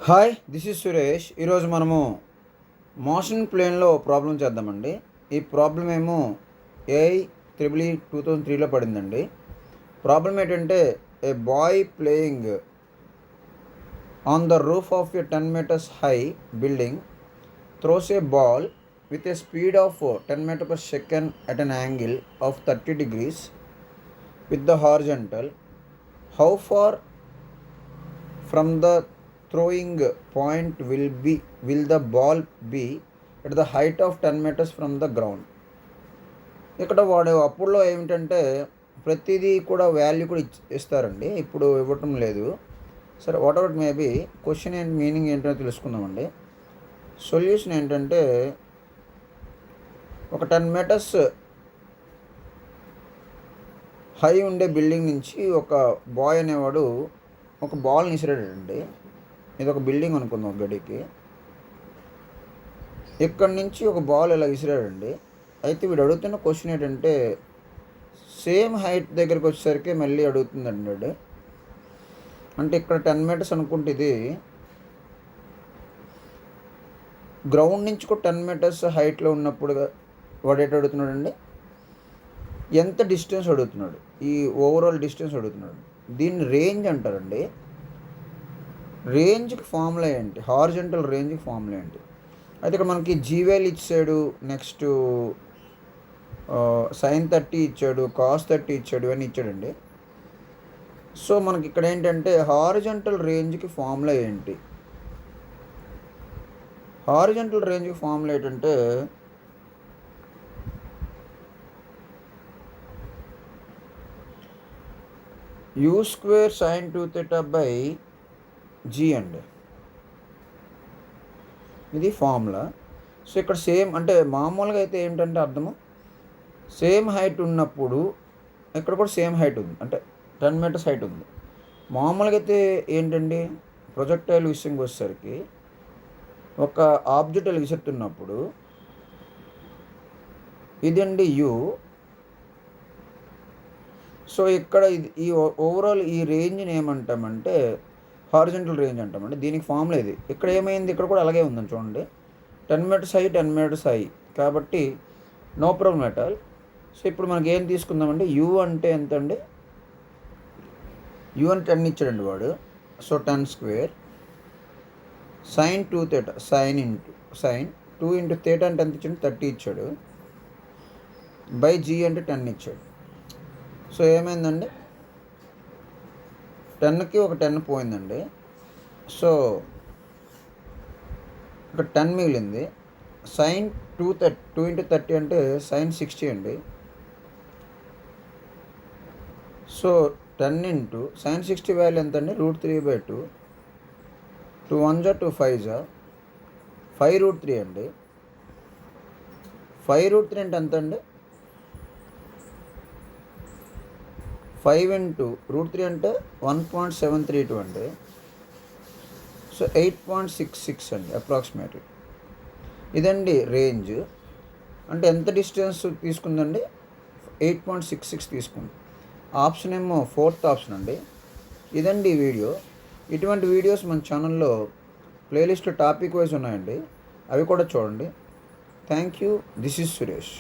Hi, this is Suresh. ఈరోజు మనము motion ప్లేన్లో ప్రాబ్లం చేద్దామండి. ఈ ప్రాబ్లం ఏమో ఏఐ 2003లో పడిందండి. ప్రాబ్లం ఏంటంటే, a boy playing on the roof of a 10 meters high building throws a ball with a speed of 10 meter per second at an angle of 30 degrees with the horizontal. How far from the throwing point will the ball be at the height of 10 meters from the ground? ఇక్కడ వాడు అప్పుడులో ఏమిటంటే ప్రతిదీ కూడా value కూడా ఇస్తారండి. ఇప్పుడు ఇవ్వటం లేదు. సరే, వాట్ ఎవర్ మేబీ క్వశ్చన్ ఏంటి, మీనింగ్ ఏంటో తెలుసుకుందామండి. సొల్యూషన్ ఏంటంటే, ఒక 10 meters హై ఉండే బిల్డింగ్ నుంచి ఒక బాయ్ అనేవాడు ఒక బాల్ని విసిరాడండి. ఇది ఒక బిల్డింగ్ అనుకుందాం, ఒక గడికి. ఇక్కడి నుంచి ఒక బాల్ ఇలా విసిరాడండి. అయితే వీడు అడుగుతున్న క్వశ్చన్ ఏంటంటే, సేమ్ హైట్ దగ్గరికి వచ్చేసరికి మళ్ళీ అడుగుతుందండి వాడు. అంటే ఇక్కడ 10 meters అనుకుంటే ఇది గ్రౌండ్ నుంచి కూడా 10 meters హైట్లో ఉన్నప్పుడు వాడు ఎటు అడుగుతున్నాడండి, ఎంత డిస్టెన్స్ అడుగుతున్నాడు, ఈ ఓవరాల్ డిస్టెన్స్ అడుగుతున్నాడు. దీన్ని రేంజ్ అంటారండి. రేంజ్కి ఫార్ములా ఏంటి, హారిజంటల్ రేంజ్కి ఫార్ములా ఏంటి? అయితే ఇక్కడ మనకి జీవేల్ ఇచ్చాడు, నెక్స్ట్ sin 30 ఇచ్చాడు, cos 30 ఇచ్చాడు, ఇవన్నీ ఇచ్చాడండి. సో మనకి ఇక్కడ ఏంటంటే హారిజంటల్ రేంజ్కి ఫార్ములా ఏంటి? హారిజంటల్ రేంజ్కి ఫార్ములా ఏంటంటే, u² sin 2θ బై g అండి. ఇది ఫార్ములా. సో ఇక్కడ సేమ్ అంటే మామూలుగా అయితే ఏమిటంటే అర్థము, సేమ్ హైట్ ఉన్నప్పుడు ఇక్కడ కూడా సేమ్ హైట్ ఉంది, అంటే 10 meters హైట్ ఉంది. మామూలుగా అయితే ఏంటండి, ప్రొజెక్టైల్ విషయంకి వచ్చేసరికి ఒక ఆబ్జెక్ట్ విసురుతున్నప్పుడు ఇదండి యు. సో ఇక్కడ ఈ ఓవరాల్ ఈ రేంజ్ని ఏమంటామంటే హారిజంటల్ రేంజ్ అంటామండి. దీనికి ఫార్ములా ఇది. ఇక్కడ ఏమైంది, ఇక్కడ కూడా అలాగే ఉందని చూడండి, 10 meters హై 10 meters హై కాబట్టి no problem at all. So ఇప్పుడు మనకి ఏం తీసుకుందామంటే, యూ అంటే ఎంత అండి, యూ అంటే 10 ఇచ్చాడండి వాడు. సో 10² sin 2θ sin 2 into θ అంటే ఎంత ఇచ్చాడు, 30 ఇచ్చాడు, బై g అంటే 10 ఇచ్చాడు. సో ఏమైందండి, 10కి ఒక 10 పోయిందండి. సో ఇక్కడ 10 మిగిలింది. sin 2 into 30 అంటే sin 60 అండి. సో 10 into sin 60 వాల్యూ ఎంత అండి, √3/2. 2 1 2 5 5√3 అండి. 5√3 అంటే ఎంత అండి, 5 into √3 అంటే 1.732 అండి. సో 8.66 అండి అప్రాక్సిమేట్లీ. ఇదండి రేంజ్. అంటే ఎంత డిస్టెన్స్ తీసుకుందండి, 8.66 తీసుకుంది. ఆప్షన్ ఏమో 4th ఆప్షన్ అండి. ఇదండి ఈ వీడియో. ఇటువంటి వీడియోస్ మన ఛానల్లో ప్లేలిస్ట్లో టాపిక్ వైజ్ ఉన్నాయండి, అవి కూడా చూడండి. Thank you. This is Suresh.